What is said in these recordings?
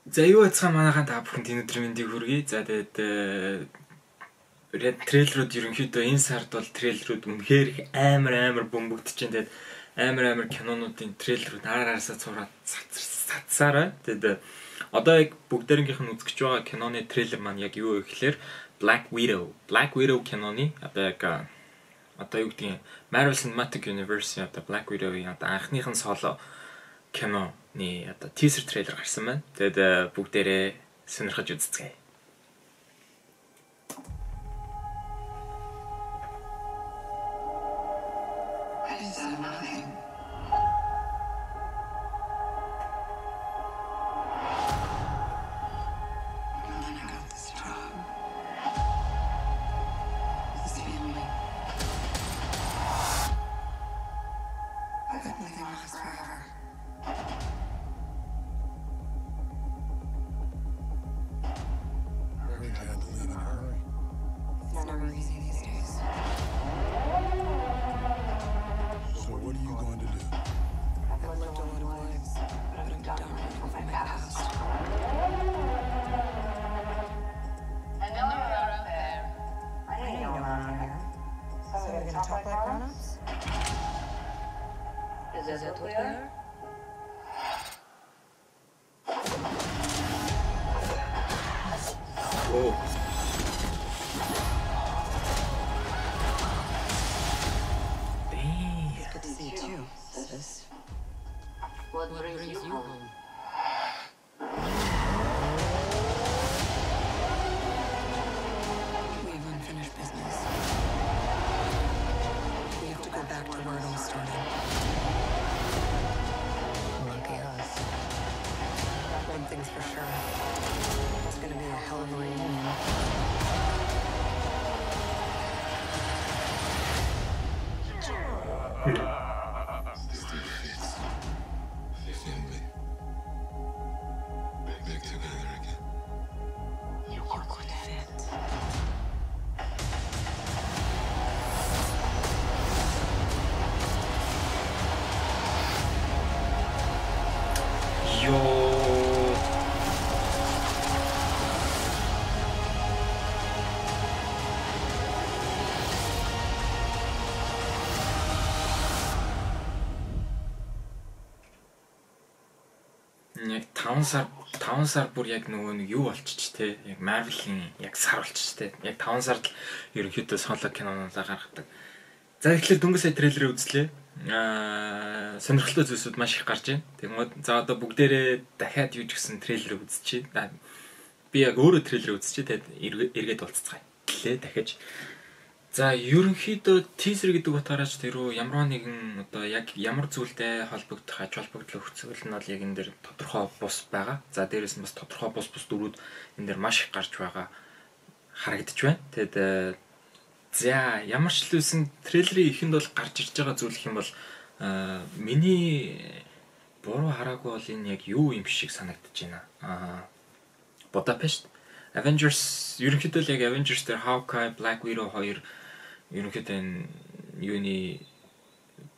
За юу яцхан манайхаа та бүхэнд энэ өдрийн мэндийг хүргэе. За тэгээд трейлерүүд ерөнхийдөө энэ сард бол трейлерүүд үнэхээр их амар бөмбөгдөж чинь. Тэгээд амар кинонуудын трейлерүүд араараасаа цураад цацсараа. Тэгээд одоо яг бүгдээрийнх нь үзэж байгаа киноны трейлер маань яг юу вэ гэхээр Black Widow киноны одоо юу гэдгийг Marvel Cinematic Universe одоо Black Widow-ийн одоо анхныхын соло киноны одоо teaser трейлер гарсан байна. Тэгээд бүгдээрээ сонирхож үзцгээе. Is it clear? Oh. Damn. It's good to see you too, sis. What brings you home? We have unfinished business. We have to go back to where it all started. Lucky us. One thing's for sure. It's gonna be a hell of a reunion. Still fits. Family. Back together again. You are good fit. Yo. Яг 5 сар бүр яг нөгөө нэг юу болчих те. Яг Marvel-ийн яг сар болчих те. Яг 5 сард л ерөнхийдөө соло кинонуудаа гаргадаг. За тэгэхээр дөнгөж сая трейлерыг үзлээ. Сонирхолтой зүйлсүүд маш их гарч байна. Тэгмээд за одоо бүгдээрээ дахиад юу ч гэсэн трейлерыг үзчихье. Би яг өөрөө трейлерыг үзчихье. Тэгээд эргээд болцгаая. Гэлээ дахиж. За ерөнхийдөө teaser гэдэг утгаараас тэрөө ямар нэгэн одоо яг ямар зүйлтэй холбогдох ач холбогдол өгцөл нь бол яг энэ дэр тодорхой бус байгаа. За дээрээс нь бас тодорхой бус дөрүүд энэ дэр маш их гарч байгаа харагдаж байна. Тэгэд за ямар ч л үсэн трейлерийн ихэнд бол гарч ирж байгаа зүйл их юм бол миний буруу хараагүй бол энэ яг юу юм шиг санагдаж байна. Budapest Avengers ерөнхийдөө л яг Avengers дээр Hawkeye, Black Widow хоёр ерөнхийдөө энэ юуны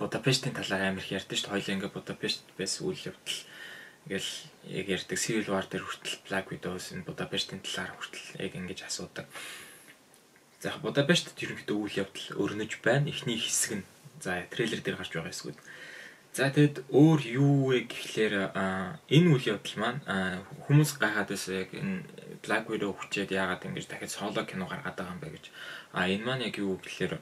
Budapest-ийн талаар амар их ярьдэн шүү дээ. Хоёулаа ингээ Budapest байсан үйл явдал ингээл яг ярьдаг Civil War дээр хүртэл Black Widow-с энэ Budapest-ийн талаар хүртэл яг ингэж асуудаг. За Budapest ерөнхийдөө үйл явдал өрнөж байна. Эхний хэсэг нь за трейлер дээр гарч байгаа хэсгүүд. За тэгэд өөр юу вэ гэхлээр энэ үйл явдал маань хүмүүс гайхаад байсан яг энэ Black Widow хүчээд яагаад ингэж дахиад соло кино гаргаад байгаа юм бэ гэж. Энэ маань яг юу гэхлээр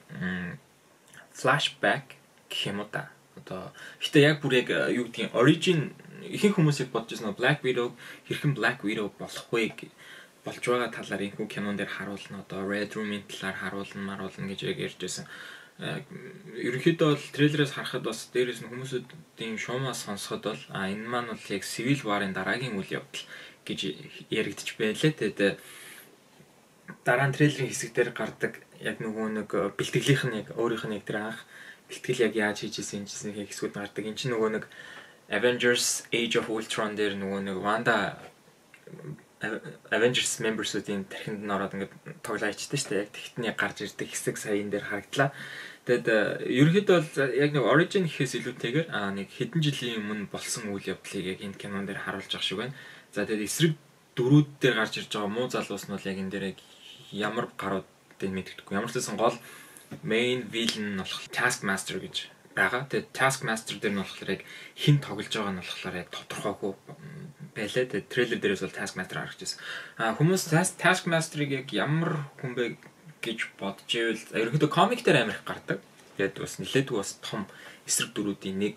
flashback гэх юм уу та. Одоо гэтээ яг бүр яг юу гэдгийг origin ихэнх хүмүүс яг бодож байсан Black Widow хэрхэн Black Widow болох вэ болж байгаа талаар энэхүү кинон дээр харуулна. Одоо Red Room-ийн талаар харуулна гэж яг ярьж байсан. Ерөнхийдөө бол трейлерээс харахад бас дээрээс нь хүмүүсүүдийн шуумаас сонсоход бол энэ маань бол яг Civil War-ын дараагийн үйл явдал гэж яригдчих байлээ. Тэгээд дараа нь трейлерийн хэсэг дээр гардаг яг нөгөө нэг бэлтгэлийнх нь яг өөрийнх нь яг тэр анх бэлтгэл яг яаж хийжсэн хэсгүүд гардаг. Энд чинь нөгөө нэг Avengers Age of Ultron дээр нөгөө нэг Wanda Avengers members-уудын тархинд нь ороод ингээд тоглоо ичдэг шүү дээ. Яг тэгт нь яг гарч ирдэг хэсэг сая энэ дээр харагдлаа. Тэгэд ерөнхийдөө бол яг нэг origin гэхээс илүүтэйгээр нэг хэдэн жилийн өмнө болсон үйл явдлыг яг энэ кинон дээр харуулж байгаа шиг байна. За тэгээд эсрэг дөрүүд дээр гарч ирж байгаа муу залуус нь бол яг энэ дээр ямар гаруудыг мэддэггүй. Ямар ч байсан гол main villain нь болох Taskmaster гэж байгаа. Тэгээд Taskmaster дээр нь болохоор яг хэн тоглож байгаа нь болохоор яг тодорхойгүй байлаа. Тэгээд трейлер дээрээс бол Taskmaster харагдаж байсан. Хүмүүс Taskmaster-ыг яг ямар хүн бэ гэж бодож ивэл ерөнхийдөө комик дээр амар их гардаг. Тэгээд бас нэлээдгүй бас том эсрэг дөрүүдийн нэг.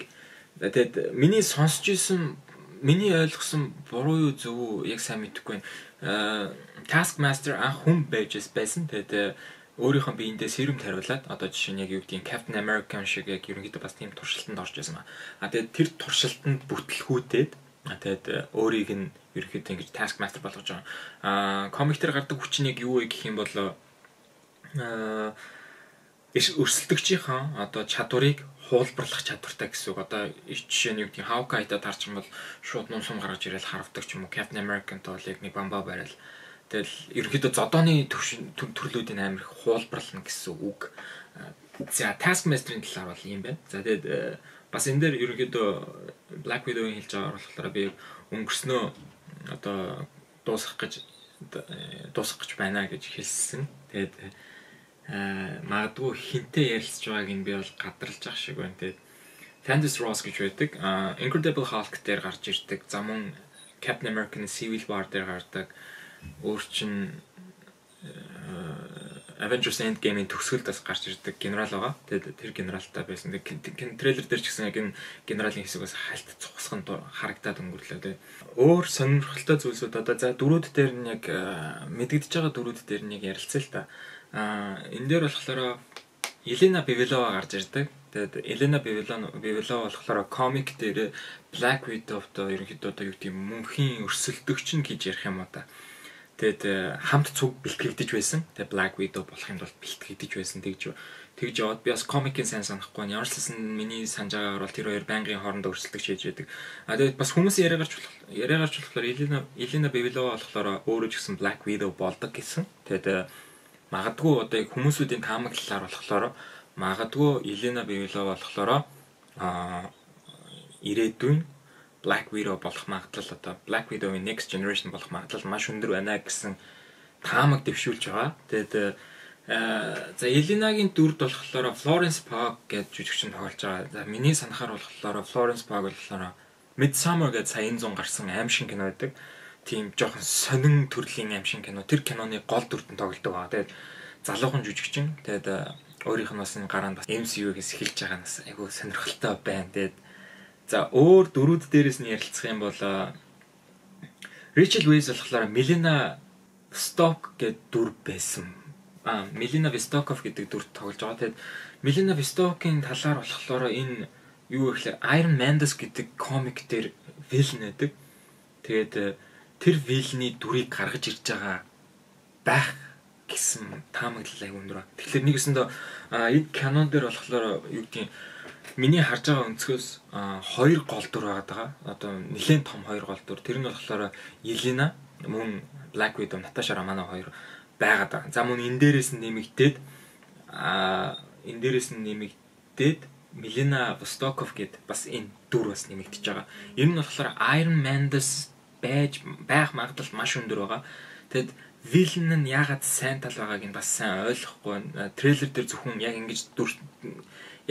Тэгээд миний сонсч исэн миний ойлгосон буруу юу зөв үү яг сайн мэдэхгүй байна. Taskmaster анх хүн байж байсан. Тэгээд өөрийнхөө биендээ серум тариулаад одоо жишээ нь яг юу гэдэг нь Captain America шиг яг ерөнхийдөө бас тийм туршилтанд орж байсан ба. Тэгээд тэр туршилтанд бүтлгүүтээд тэгээд өөрийг нь ерөнхийдөө ингэж Taskmaster болгож байгаа. Комик дээр гардаг хүчин яг юу вэ гэх юм бол өрсөлдөгчийн одоо чадварыг хуулбарлах чадвартай гэсэн үг. Одоо жишээ нь юу гэдэг Hawkeye-та тарч юм бол шууд нуусам гаргаж ирэл харавдаг ч юм уу. Captain America-т бол яг нэг бамбаа барайл. Тэгэл ерөнхийдөө зодооны төрлүүдийн амир хуулбарлана гэсэн үг. За Taskmaster-ийн талаар бол юм байна. За тэгээд бас энэ дээр ерөнхийдөө Black Widow-ийн хэлж байгаа болохоор би өнгөрснөө одоо дуусгах гэж байна гэж хэлсэн. Тэгээд магадгүй хинтээ ярилцж байгааг нь би бол гадарлаж ах шиг байна. Тэгээд Candice Ross гэж байдаг. Incredible Hulk дээр гарч ирдэг. За мөн Captain America-ийн Civil War дээр гардаг. Өөр чин Avengers Endgame-ийн төгсгөлд бас гарч ирдэг генерал байгаа. Тэгээд тэр генералтай байсан. Тэгээд трейлер дээр ч гэсэн яг энэ генералын хэсэг бас хальт цугсаханд харагдаад өнгөрлөө. Тэгээд өөр сонирхолтой зүйлсүүд одоо за дөрүүд дээр нь яг мэдэгдэж байгаа дөрүүд дээр нь яг ярилцъя л та. Энэ дээр болохоор Елена Бевилова гарч ирдэг. Тэгээд Елена Бевилова болохоор комик дээр Black Widow-то ерөнхийдөө одоо юу гэдэг мөнхийн өрсөлдөгч нь гэж ярих юм уу та. Тэгээд хамт цуг бэлтгэгдэж байсан. Тэгээд Black Widow болохын тулд бэлтгэгдэж байсан тэгж яваад би бас комикийн сайн санахгүй нь ямар ч гэсэн миний санаж байгаагаар бол тэр хоёр байнгын хоорондоо өрсөлдөгч хийж байдаг. Тэгээд бас хүмүүс яриагарч болохоор Елена Бевилова болохоор өөрөө ч гэсэн Black Widow болдог гэсэн. Тэгээд магадгүй одоо яг хүмүүсүүдийн таамаг талаар болохоор магадгүй Елена Бевилова болохоор ирээдүйн Black Widow болох магадлал одоо Black Widow-ийн Next Generation болох магадлал маш өндөр байна гэсэн таамаг дэвшүүлж байгаа. Тэгээд за Еленагийн дүрд болохоор Florence Pugh гэж жүжигчин тоглож байгаа. За миний санахаар болохоор Florence Pugh болохоор Midsommar гэж саяын 100 гарсан аимшиг кино байдаг. Тийм жоохон сонин төрлийн аимшиг кино. Тэр киноны гол дүрдэн тоглодог байгаа. Тэгээд залуухан жүжигчин. Тэгээд өөрийнх нь бас энэ гараанд бас MCU-гээс эхэлж байгаа нас айгүй сонирхолтой байна. Тэгээд за өөр дөрүүд дээрээс нь ярилцах юм бол Rachel Weisz болохоор Milena Stock гэдэг дүр байсан. Milena Vostokov гэдэг дүрт тоглож байгаа. Тэгээд Milena Vostok-ийн талаар болохоор энэ юу гэхээр Iron Mantis гэдэг комик дээр villain байдаг. Тэгээд тэр villain-ий дүрийг гаргаж ирж байгаа байх гэсэн таамаглал аяг өндөр. Тэгэхээр нэгэсэндээ энэ кинон дээр болохоор юу гэдэг миний харж байгаа өнцгөөс хоёр гол дүр байгаа. Одоо нэлээд том хоёр гол дүр. Тэр нь болохоор Елена мөн Black Widow Natasha Romanoff хоёр байгаад байгаа. За мөн энэ дээрээс нь нэмэгдээд Milena Vostokov гэд бас энэ дүр бас нэмэгдэж байгаа. Энэ нь болохоор Iron Man-дэс байх магадлал маш өндөр байгаа. Тэгэд villain нь яагаад сайн тал байгааг нь бас сайн ойлгохгүй. Трейлер дээр зөвхөн яг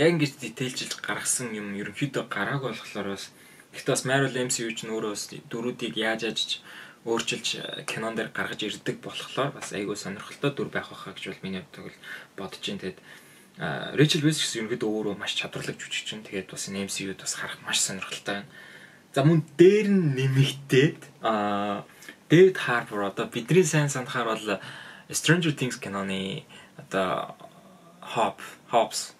ингэж дитейлжилж гаргасан юм ерөнхийдөө гараагүй болохоор бас гэхдээ бас Marvel MCU ч нөөрэө дөрүүдийг яаж өөрчилж кинон дээр гаргаж ирдэг болохоор бас айгүй сонирхолтой дүр байх байхаа гэж бол миний бодлоор бодож байна. Тэгээд Rachel Weisz гэсэн ерөнхийдөө өөрөө маш чадварлаг жүжигчин. Тэгээд бас энэ MCU-д бас харах маш сонирхолтой байна. За мөн дээр нь нэмэгдээд David Harbour одоо бидний сайн санахаар бол Stranger Things киноны одоо Hobbs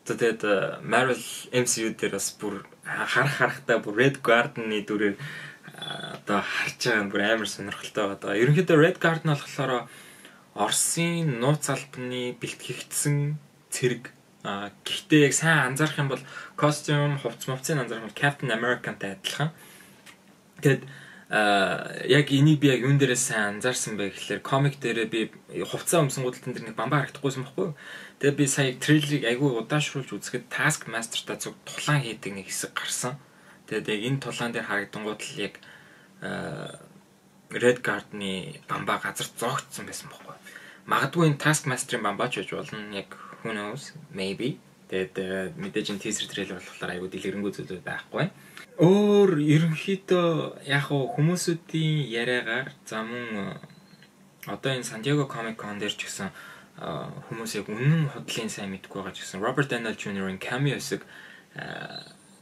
тэгээд Marvel MCU дээр бас бүр харахтаа бүр Red Guardian-ы дүрээр одоо харж байгаа нь бүр амар сонирхолтой байгаа. Ерөнхийдөө Red Guardian болохоор Оросын нууц албаны бэлтгэгдсэн цэрэг. Гэхдээ яг сайн анзаарах юм бол костюм, хувцсыг анзаарах юм бол Captain America-тай адилхан. Тэгэд яг энийг би яг юун дээрээ сайн анзаарсан бэ гэхэлэр комик дээрээ би хувцас өмсөнгүүд тэр нэг бамбаа харагдахгүйсэн байхгүй. Тэгээд би сая трейлерыг айгүй удаашруулж үзэхэд Taskmaster-тай зөв тулаан хийдэг нэг хэсэг гарсан. Тэгээд яг энэ тулаан дээр харагдангууд л яг Red Guard-ны бамбаа газар зоогдсон байсан байхгүй. Магадгүй энэ Taskmaster-ын бамбаач байж болно. Яг who knows, maybe. Тэгээд мэдээж энэ teaser trailer болохоор айгүй дэлгэрэнгүй зүйлүүд байхгүй. Өөр ерөнхийдөө яг хүмүүсүүдийн яриагаар за мөн одоо энэ San Diego Comic-Con дээр ч гэсэн хүмүүс яг үнэн худлын сайн мэдгүй байгаа ч гэсэн Robert Downey Jr.-ийн cameo-сыг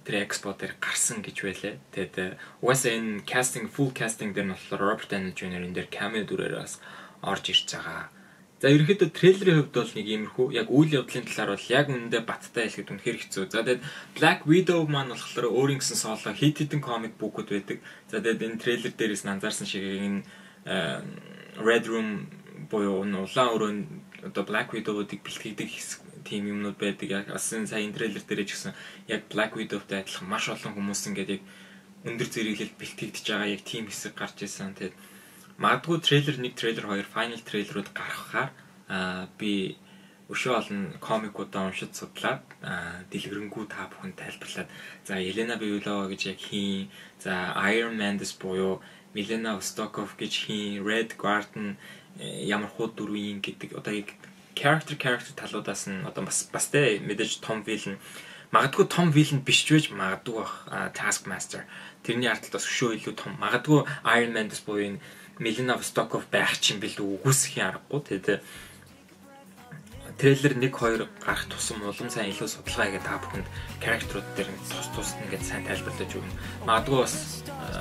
тэр экспо дээр гарсан гэж байлаа. Тэгээд угаасаа энэ full casting дээр нь болохоор Robert Downey Jr. энэ дээр cameo дүрээр бас орж ирж байгаа. За ерөнхийдөө трейлерийн хувьд бол нэг иймэрхүү яг үйл явдлын талаар бол яг үнэндээ баттай хэлэхэд үнэхээр хэцүү. За тэгээд Black Widow маань болохоор өөрийн гэсэн соло хит комик бүкүүд байдаг. За тэгээд энэ трейлер дээрээс нь анзаарсан шиг энэ Red Room буюу улаан өрөө одоо Black Widow-ыг бэлтгэдэг тийм юмнууд байдаг. Яг бас энэ сая трейлер дээр ч гэсэн яг Black Widow-тай адилхан маш олон хүмүүс ингээд яг өндөр зэрэглэлд бэлтгэгдэж байгаа яг тийм хэсэг гарч ирсэн. Тэгээд магадгүй трейлер 1, трейлер 2, final трейлерүүд гаргахаар би өшөө олон комикуудаа уншиж судлаад дэлгэрэнгүй та бүхэнд тайлбарлаад за Елена Белова гэж яг хийн, за Iron Man-дэс буюу Milena Vostokov гэж хийн, Red Guard-ын ямар хуу дүрийн гэдэг одоо яг character талуудаас нь одоо бас тэ мэдээж том villain магадгүй том villain биш ч байж магадгүй Taskmaster тэрний ардтал бас өшөө илүү том магадгүй Iron Man-дэс буюу Milena Vostokov байх ч юм бэл үгүйсхийн аргагүй. Тэгээд трейлер 1 2 гарах тусам улам сайн илүү судалгаа хийгээд та бүхэнд character-ууд дээр тус ингээд сайн тайлбарлаж өгнө. Магадгүй бас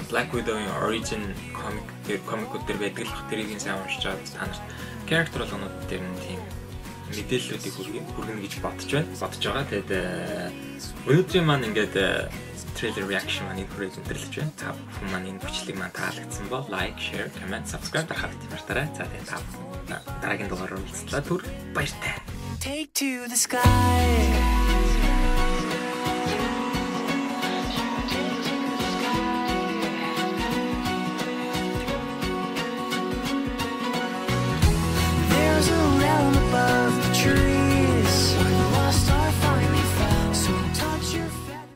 Black Widow-ийн origin комикууд дээр байдаг л тэрийг сайн уншиж чад та нарт character болгонууд дээр нь тийм мэдээллүүдийг хүргэнэ гэж бодож байгаа. Тэгээд өнөөдрийн маань ингээд trailer reaction маань энэ хүрээд өндөрлөж байна. Та бүхэн маань энэ бичлэг маань таалагдсан бол like, share, comment, subscribe дарахад мартаарай. За тэгээд та бүхэн дараагийн дугаараар уулзлаа. Түр баяртай. Take to the sky. There's a realm above.